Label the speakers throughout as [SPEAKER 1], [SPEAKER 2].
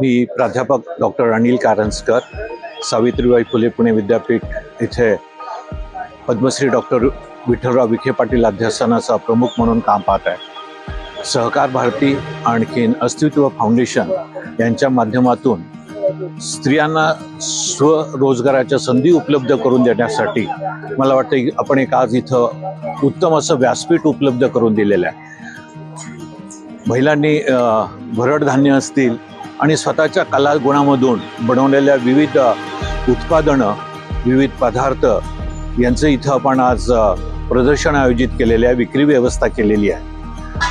[SPEAKER 1] मी प्राध्यापक डॉक्टर अनिल कारंजकर, सावित्रीबाई फुले पुणे विद्यापीठ इथे पद्मश्री डॉक्टर विठ्ठलराव विखे पाटील अध्यासनाचा प्रमुख म्हणून काम पाहत आहे। सहकार भारती आणखीन अस्तित्व फाउंडेशन यांच्या माध्यमातून स्त्रियांना स्वरोजगाराच्या संधी उपलब्ध करून देण्यासाठी मला वाटतं की आपण एक आज इथं उत्तम असं व्यासपीठ उपलब्ध करून दिलेलं आहे। महिलांनी भरड धान्य असतील आणि स्वतःच्या कला गुणामधून बनवलेल्या विविध उत्पादनं, विविध पदार्थ यांचं इथं आपण आज प्रदर्शन आयोजित केलेले आहे, विक्री व्यवस्था केलेली आहे।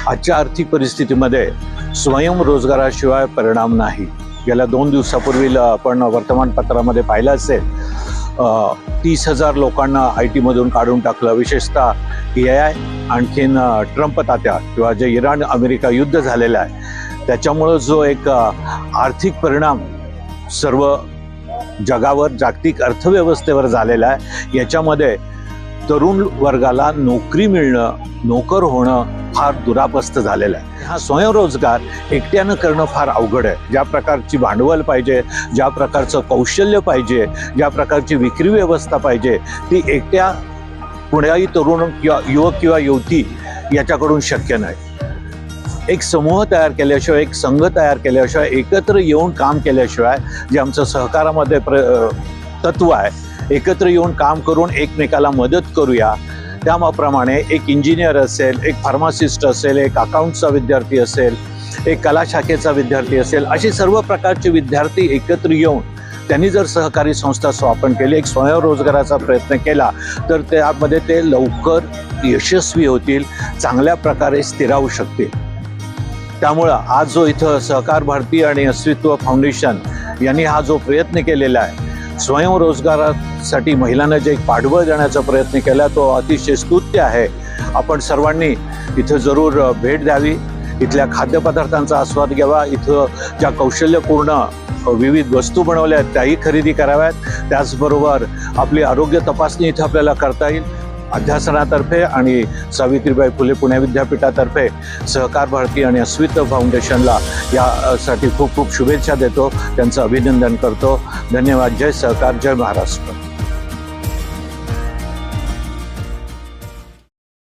[SPEAKER 1] आजच्या आर्थिक परिस्थितीमध्ये स्वयंरोजगाराशिवाय परिणाम नाही। गेल्या 2 दिवसापूर्वी आपण वर्तमानपत्रामध्ये पाहिलं असेल 30,000 लोकांना IT मधून काढून टाकलं। विशेषतः AI आणखीन ट्रम्प तात्या किंवा जे इराण अमेरिका युद्ध झालेलं आहे त्याच्यामुळं जो एक आर्थिक परिणाम सर्व जगावर, जागतिक अर्थव्यवस्थेवर झालेला आहे, याच्यामध्ये तरुण वर्गाला नोकरी मिळणं, नोकर होणं फार दुरापस्त झालेलं आहे। हा स्वयंरोजगार एकट्यानं करणं फार अवघड आहे। ज्या प्रकारची भांडवल पाहिजे, ज्या प्रकारचं कौशल्य पाहिजे, ज्या प्रकारची विक्री व्यवस्था पाहिजे, ती एकट्या कुणाही तरुण किंवा युवक किंवा युवती याच्याकडून शक्य नाही। एक समूह तयार केल्याशिवाय, एक संघ तयार केल्याशिवाय, एकत्र येऊन काम केल्याशिवाय, जे आमचं सहकारामध्ये तत्व आहे, एकत्र येऊन काम करून एकमेकाला मदत करूया, त्याप्रमाणे एक इंजिनियर असेल, एक फार्मासिस्ट असेल, एक अकाउंटचा विद्यार्थी असेल, एक कला शाखेचा विद्यार्थी असेल, असे सर्व प्रकारचे विद्यार्थी एकत्र येऊन त्यांनी जर सहकारी संस्था स्थापन केली, एक स्वयंरोजगाराचा प्रयत्न केला तर त्यामध्ये ते लवकर यशस्वी होतील, चांगल्या प्रकारे स्थिरावू शकतील। त्यामुळं आज जो इथं सहकार भारती आणि अस्तित्व फाउंडेशन यांनी हा जो प्रयत्न केलेला आहे, स्वयंरोजगारासाठी महिलांना जे एक पाठबळ देण्याचा प्रयत्न केला, तो अतिशय स्तुत्य आहे। आपण सर्वांनी इथं जरूर भेट द्यावी, इथल्या खाद्यपदार्थांचा आस्वाद घ्यावा, इथं ज्या कौशल्यपूर्ण विविध वस्तू बनवल्या आहेत त्याही खरेदी कराव्यात। त्याचबरोबर आपली आरोग्य तपासणी इथं आपल्याला करता येईल। अध्यासनातर्फे आणि सावित्रीबाई फुले पुणे विद्यापीठातर्फे सहकार भारती आणि अस्तित्व फाउंडेशनला यासाठी खूप खूप शुभेच्छा देतो, त्यांचं अभिनंदन करतो। धन्यवाद। जय सहकार, जय महाराष्ट्र।